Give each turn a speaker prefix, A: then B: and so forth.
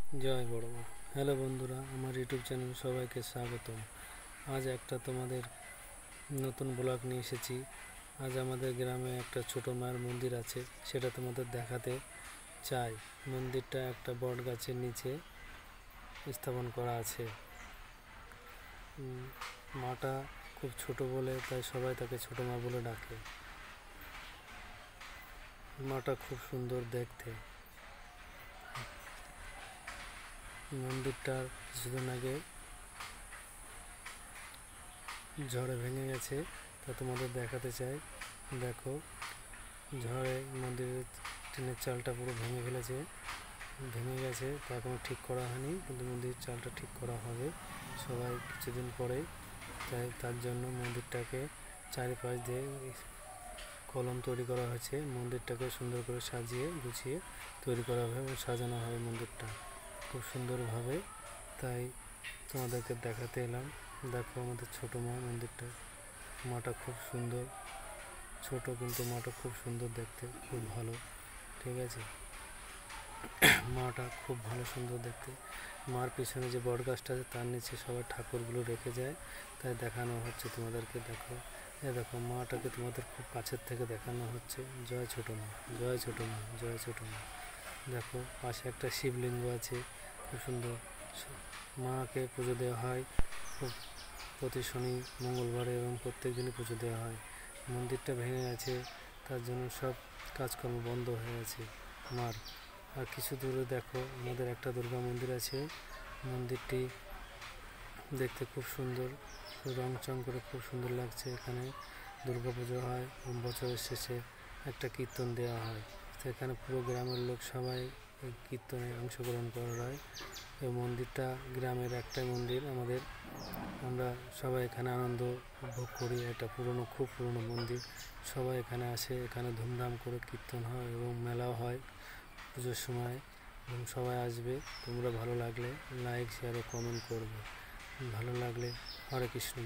A: জয় বড় মা। হ্যালো বন্ধুরা, আমার ইউটিউব চ্যানেল সবাইকে স্বাগতম। আজ একটা তোমাদের নতুন ব্লগ নিয়ে এসেছি। আজ আমাদের গ্রামে একটা ছোট মায়ের মন্দির আছে, সেটা তোমাদের দেখাতে চাই। মন্দিরটা একটা বট গাছের নিচে স্থাপন করা আছে। মাটা খুব ছোট বলে তাই সবাই তাকে ছোট মা বলে ডাকে। মাটা খুব সুন্দর দেখতে। মন্দিরটার কিছুদিন আগে ঝড়ে ভেঙে গেছে, তা তোমাদের দেখাতে চাই। দেখো, ঝড়ে মন্দিরের টিনের চালটা পুরো ভেঙে গেছে। তা এখনো ঠিক করা হয়নি, কিন্তু মন্দিরের চালটা ঠিক করা হবে সবাই কিছুদিন পরে। তাই তার জন্য মন্দিরটাকে চারিপাশ দিয়ে কলম তৈরি করা হয়েছে। মন্দিরটাকে সুন্দর করে সাজিয়ে গুছিয়ে তৈরি করা হবে এবং সাজানো হবে মন্দিরটা খুব সুন্দরভাবে। তাই তোমাদেরকে দেখাতে এলাম। দেখো আমাদের ছোট মা মন্দিরটা। মাটা খুব সুন্দর, ছোট কিন্তু মাটা খুব সুন্দর দেখতে, খুব ভালো। ঠিক আছে, মাটা খুব ভালো সুন্দর দেখতে। মার পিছনে যে বট গাছটা আছে তার নিচে সবাই ঠাকুরগুলো রেখে যায়, তাই দেখানো হচ্ছে তোমাদেরকে। দেখো, দেখো মাটাকে তোমাদের খুব কাছের থেকে দেখানো হচ্ছে। জয় ছোট মা, জয় ছোট মা, জয় ছোট মা। দেখো পাশে একটা শিবলিঙ্গ আছে, খুব সুন্দর। মাকে পুজো দেওয়া হয় খুব প্রতি শনি মঙ্গলবারে এবং প্রত্যেক দিনই পুজো দেওয়া হয়। মন্দিরটা ভেঙে গেছে, তার জন্য সব কাজকর্ম বন্ধ হয়ে গেছে মার। আর কিছু দূরে দেখো আমাদের একটা দুর্গা মন্দির আছে। মন্দিরটি দেখতে খুব সুন্দর, রং চং করে খুব সুন্দর লাগছে। এখানে দুর্গা পুজো হয় এবং বছরের শেষে একটা কীর্তন দেওয়া হয়। সেখানে পুরো গ্রামের লোক সবাই এই কীর্তনে অংশগ্রহণ করা হয়। এই মন্দিরটা গ্রামের একটাই মন্দির আমাদের। আমরা সবাই এখানে আনন্দ উপভোগ করি। এটা খুব পুরনো মন্দির। সবাই এখানে আসে, এখানে ধুমধাম করে কীর্তন হয় এবং মেলাও হয় পুজোর সময়। এবং সবাই আসবে। তোমরা ভালো লাগলে লাইক, শেয়ার ও কমেন্ট করবে। ভালো লাগলে হরে কৃষ্ণ।